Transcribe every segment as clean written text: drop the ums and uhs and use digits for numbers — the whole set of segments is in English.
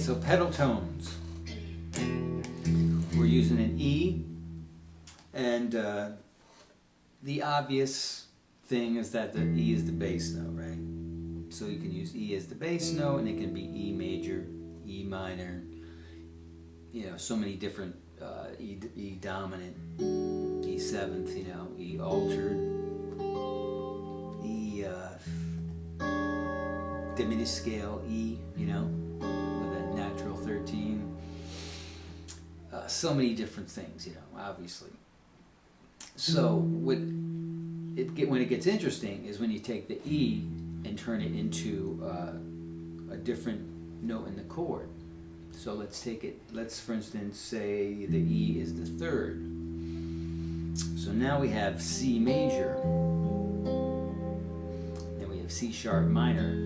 so pedal tones. We're using an E, and the obvious thing is that the E is the bass note, right? So you can use E as the bass note, and it can be E major, E minor, you know, so many different, E dominant, E seventh, you know, E altered, E diminished scale, E, you know, with a natural 13. So many different things, you know, obviously. So when it gets interesting is when you take the E and turn it into a different note in the chord. So let's for instance say the E is the third. So now we have C major, then we have C sharp minor,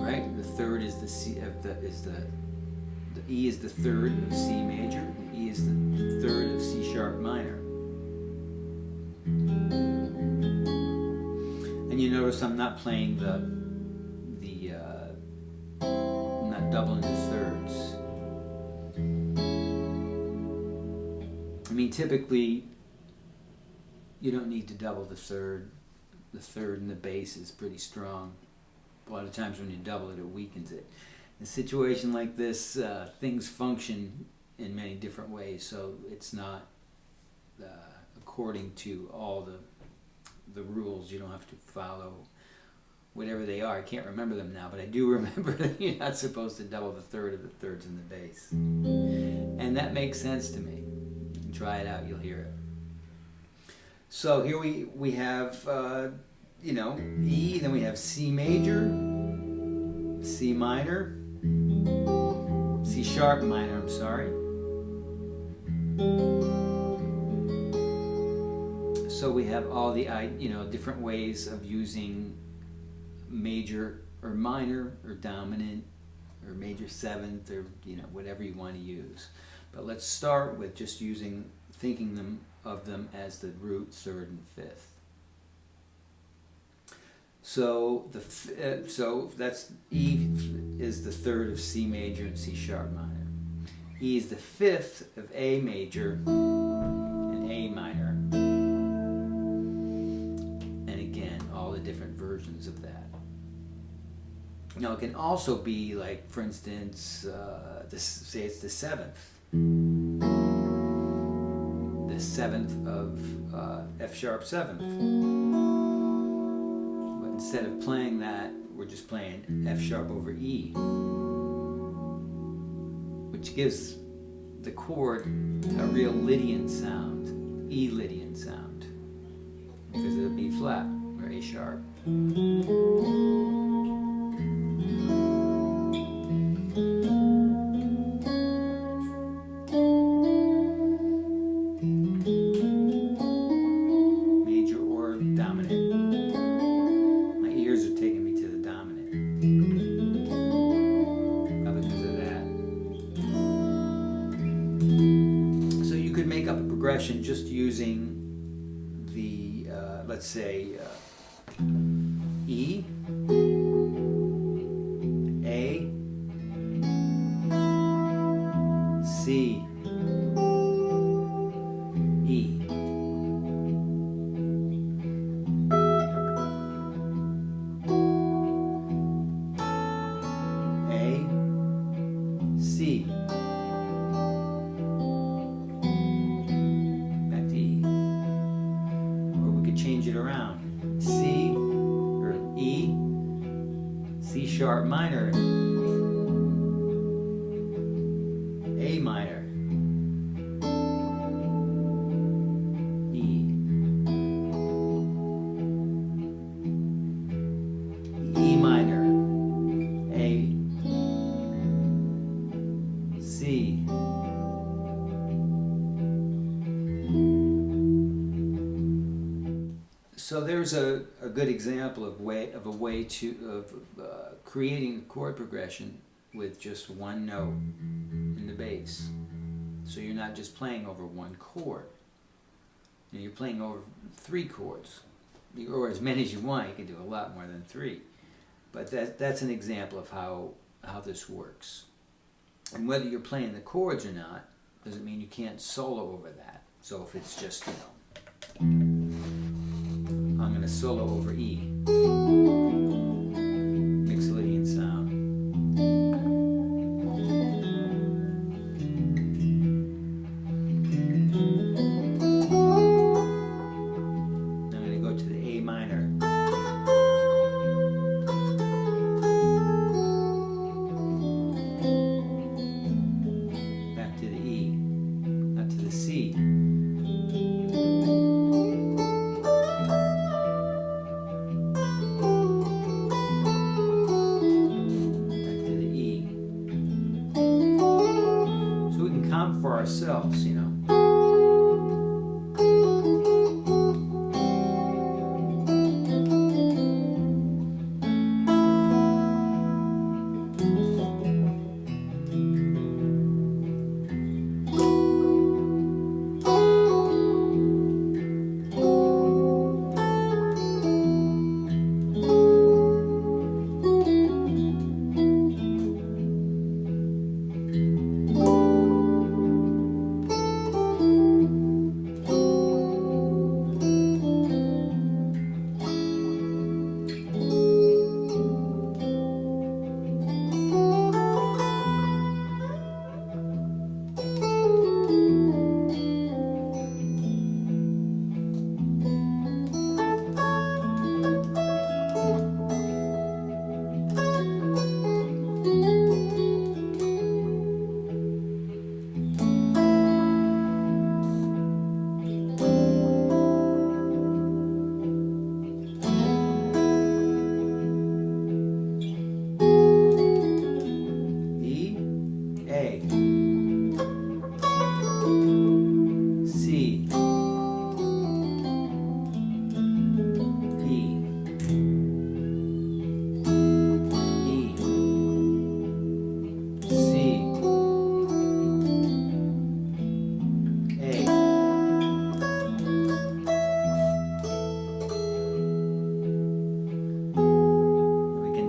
right? The third is the E is the third of C major, the E is the third of C sharp minor. And you notice I'm not playing I'm not doubling the thirds. I mean, typically, you don't need to double the third. The third in the bass is pretty strong. A lot of times when you double it, it weakens it. In a situation like this, things function in many different ways, so it's not according to all the rules. You don't have to follow whatever they are. I can't remember them now, but I do remember that you're not supposed to double the third of the thirds in the bass. And that makes sense to me. You can try it out, you'll hear it. So here we have, you know, E, then we have C major, C minor, C sharp minor, I'm sorry. So we have all the, you know, different ways of using major or minor or dominant or major seventh or, you know, whatever you want to use. But let's start with just thinking of them as the root, third, and fifth. So so that's E is the third of C major and C sharp minor. E is the fifth of A major and A minor. And again, all the different versions of that. Now it can also be like, for instance, say it's the seventh. The seventh of F sharp seventh. But instead of playing that, we're just playing F sharp over E, which gives the chord a real Lydian sound, E Lydian sound, because of the B flat or A sharp. Major or dominant. My ears are taking me to the dominant. Probably because of that. So you could make up a progression just using the, let's say, E, A, C, E. A, C, back to E. Or we could change it around. C, or E, C sharp minor, A minor, E, E minor, A, C, so there's a good example of a way to creating a chord progression with just one note in the bass. So you're not just playing over one chord. You're playing over 3 chords, or as many as you want. You can do a lot more than 3. But that's an example of how this works. And whether you're playing the chords or not doesn't mean you can't solo over that. So if it's just, I'm going to solo over E, Mixolydian sound. I'm going to go to the A minor. Back to the E, not to the C. For ourselves,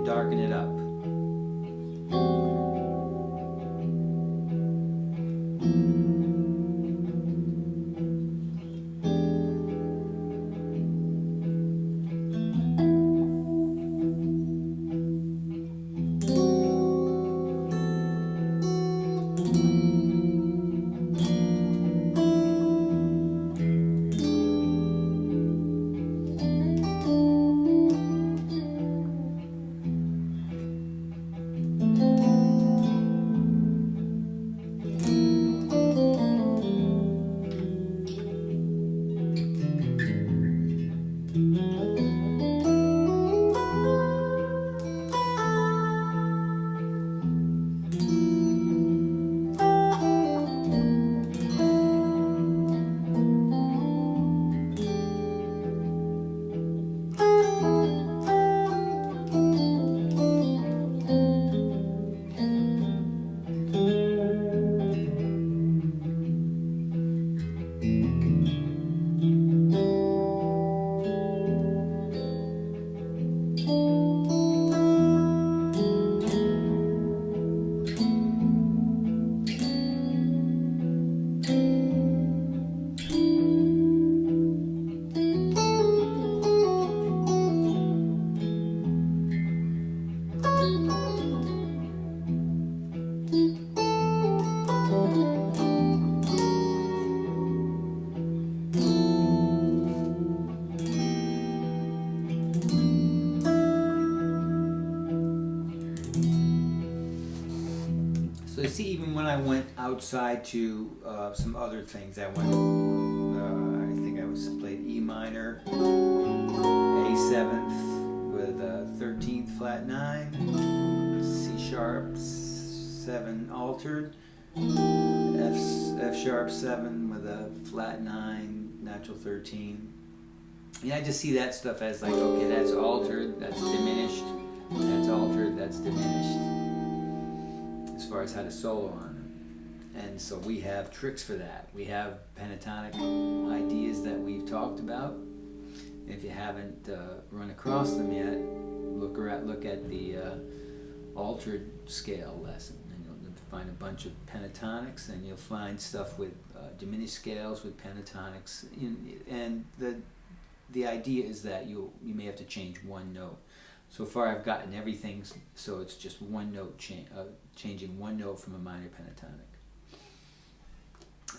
darken it up. So you see, even when I went outside to some other things, I went, I think I was played E minor, A7th with a 13th flat 9, C sharp 7 altered, F sharp 7 with a flat 9, natural 13. And I just see that stuff as like, okay, that's altered, that's diminished, that's altered, that's diminished, as far as how to solo on them. And so we have tricks for that. We have pentatonic ideas that we've talked about, If you haven't run across them yet, look at the altered scale lesson, and you'll find a bunch of pentatonics, and you'll find stuff with diminished scales with pentatonics, and the idea is that you may have to change one note. So far I've gotten everything so it's just one note changing one note from a minor pentatonic.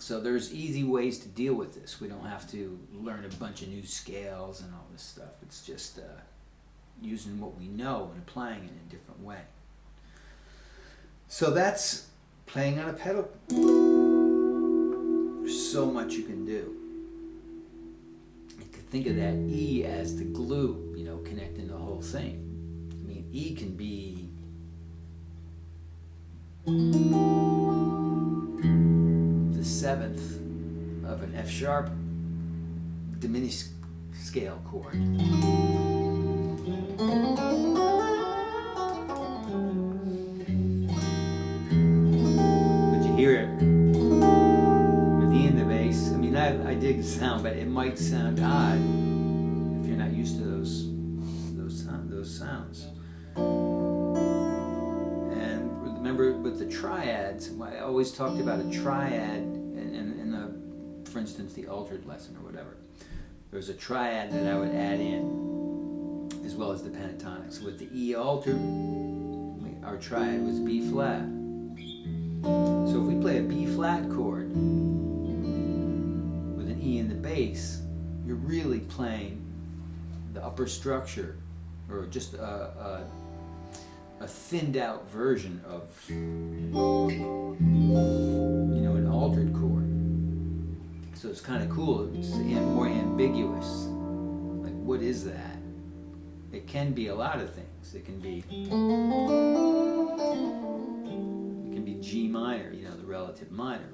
So there's easy ways to deal with this. We don't have to learn a bunch of new scales and all this stuff. It's just using what we know and applying it in a different way. So that's playing on a pedal. There's so much you can do. You could think of that E as the glue, connecting the whole thing. I mean, E can be the seventh of an F sharp diminished scale chord. But you hear it with E in the bass. I mean, I dig the sound, but it might sound odd if you're not used to those sounds. And remember, with the triads, I always talked about a triad in for instance, the altered lesson or whatever. There's a triad that I would add in, as well as the pentatonics. With the E altered, our triad was B flat. So if we play a B flat chord with an E in the bass, you're really playing the upper structure, or just a thinned out version of an altered chord. So it's kind of cool. It's more ambiguous. Like, what is that? It can be a lot of things. It can be G minor, the relative minor.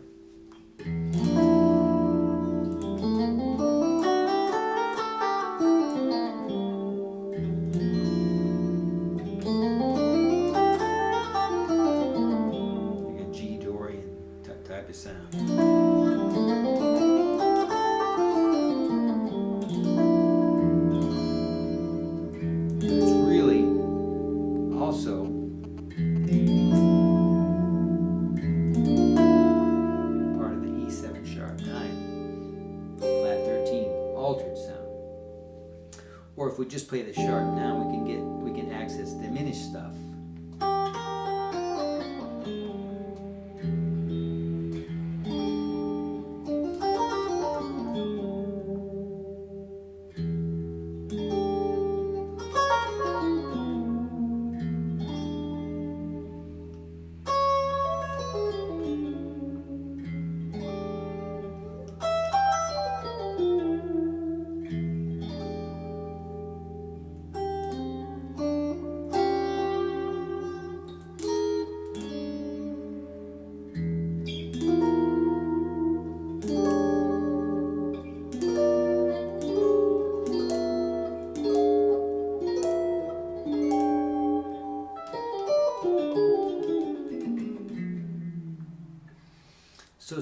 Sound. It's really also part of the E7 sharp 9, flat 13 altered sound. Or if we just play the sharp now, we can access diminished stuff.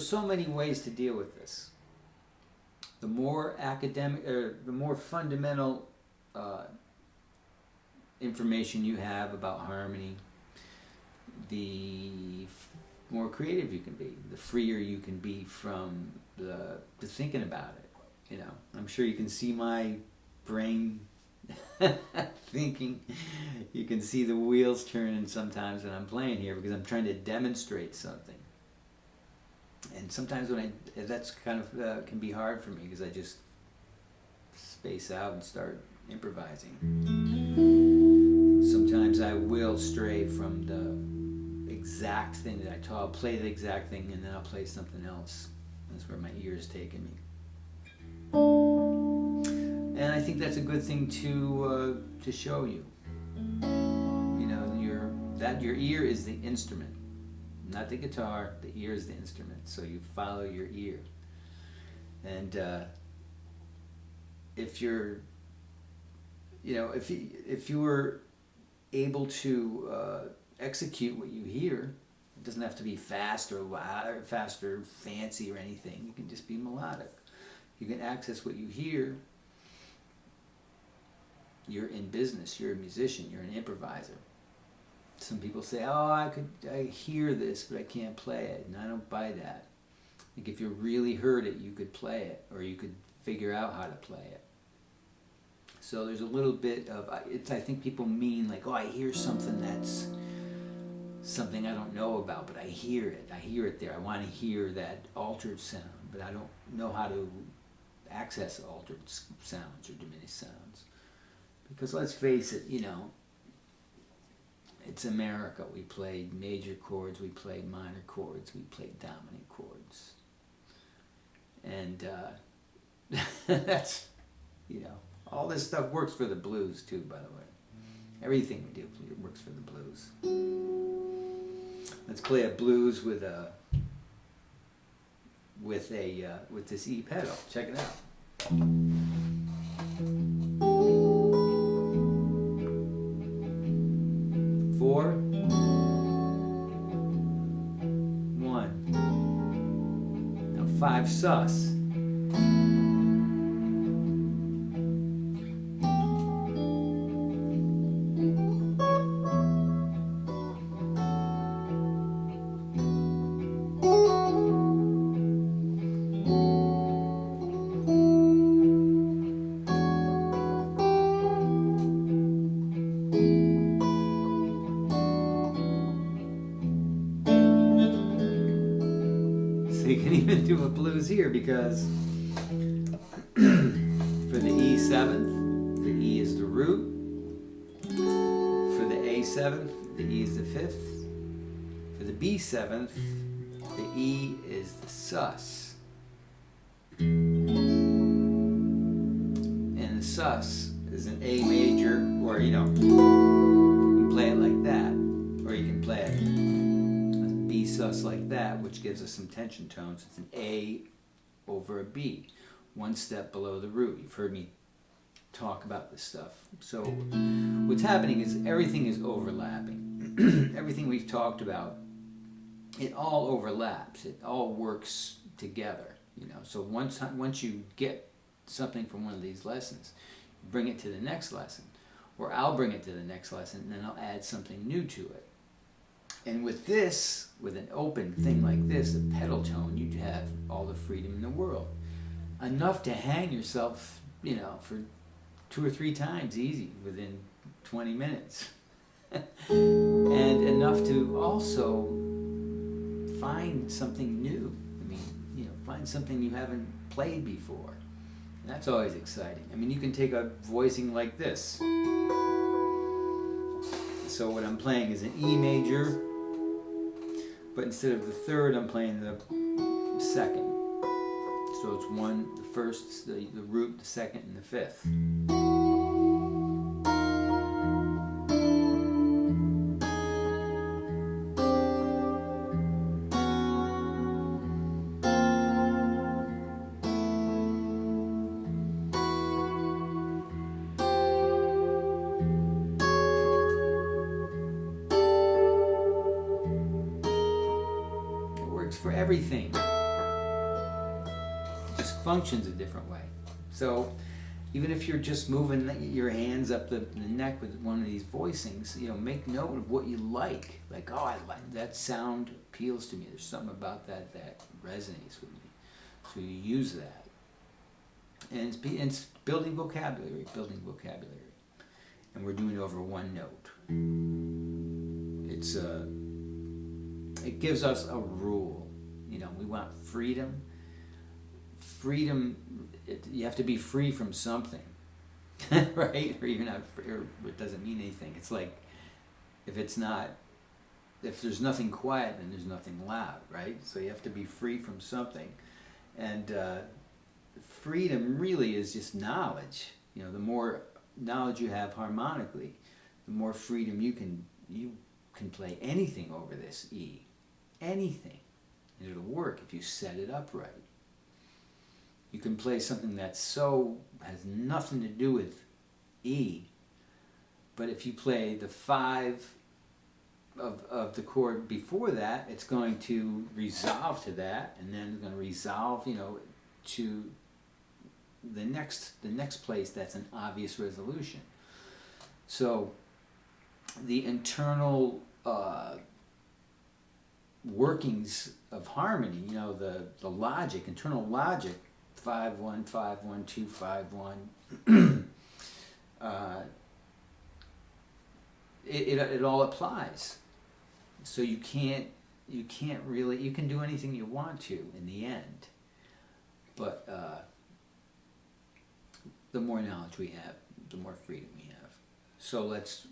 So many ways to deal with this. The more academic, or the more fundamental information you have about harmony, the more creative you can be, the freer you can be from the thinking about it. I'm sure you can see my brain thinking. You can see the wheels turning sometimes when I'm playing here, because I'm trying to demonstrate something. And sometimes that's kind of can be hard for me, because I just space out and start improvising. Sometimes I will stray from the exact thing that I taught. I'll play the exact thing and then I'll play something else. That's where my ear is taking me. And I think that's a good thing to show you. Your ear is the instrument. Not the guitar, the ear is the instrument. So you follow your ear. And if you're, if you were able to execute what you hear, it doesn't have to be fast or loud or fast or fancy or anything. You can just be melodic. You can access what you hear you're in business, you're a musician, you're an improviser. Some people say, oh, I hear this, but I can't play it, and I don't buy that. Like if you really heard it, you could play it, or you could figure out how to play it. So there's a little bit of, I think people mean like, oh, I hear something that's something I don't know about, but I hear it. I hear it there. I want to hear that altered sound, but I don't know how to access altered sounds or diminished sounds. Because let's face it, you know, it's America. We played major chords, we played minor chords, we played dominant chords. And that's, you know, all this stuff works for the blues too, by the way. Everything we do works for the blues. Let's play a blues with this E pedal. Check it out. 4, 1. Now 5 sus. So you can even do a blues here because for the E7th, the E is the root. For the A7th, the E is the 5th. For the B7th, the E is the sus. And the sus is an A major, or you know, you can play it like that, or you can play it B sus like that, which gives us some tension tones. It's an A over a B, one step below the root. You've heard me talk about this stuff. So what's happening is everything is overlapping. Everything we've talked about, it all overlaps. It all works together, you know. So once you get something from one of these lessons, you bring it to the next lesson, or I'll bring it to the next lesson, and then I'll add something new to it. And with this, with an open thing like this, a pedal tone, you have all the freedom in the world. Enough to hang yourself, you know, for 2 or 3 times easy within 20 minutes. And enough to also find something new. I mean, you know, find something you haven't played before. And that's always exciting. I mean, you can take a voicing like this. So what I'm playing is an E major, but instead of the 3rd, I'm playing the 2nd. So it's the 1st, the root, the 2nd, and the 5th. For everything. It just functions a different way. So even if you're just moving your hands up the neck with one of these voicings, you know, make note of what you like. Like, oh, I like that sound, appeals to me. There's something about that resonates with me. So you use that. And it's building vocabulary. And we're doing it over one note. It gives us a rule. You know, we want freedom. Freedom, you have to be free from something, right? Or you're not, or it doesn't mean anything. It's like, if there's nothing quiet, then there's nothing loud, right? So you have to be free from something. And freedom really is just knowledge. You know, the more knowledge you have harmonically, the more freedom you can play anything over this E. Anything. And it'll work if you set it up right. You can play something that has nothing to do with E, but if you play the 5 of the chord before that, it's going to resolve to that, and then it's going to resolve, you know, to the next place that's an obvious resolution. So the internal workings of harmony, you know, the logic, internal logic, 5-1, 5-1, 2, 5-1, it all applies. So you can't really, you can do anything you want to in the end, but the more knowledge we have, the more freedom we have. So let's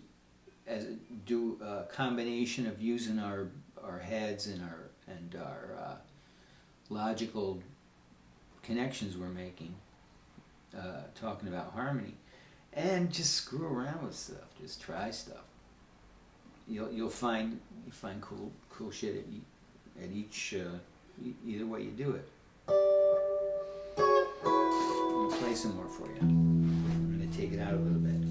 do a combination of using our heads and our logical connections we're making, talking about harmony, and just screw around with stuff. Just try stuff. You'll find cool shit at each either way you do it. I'll play some more for you. I'm gonna take it out a little bit.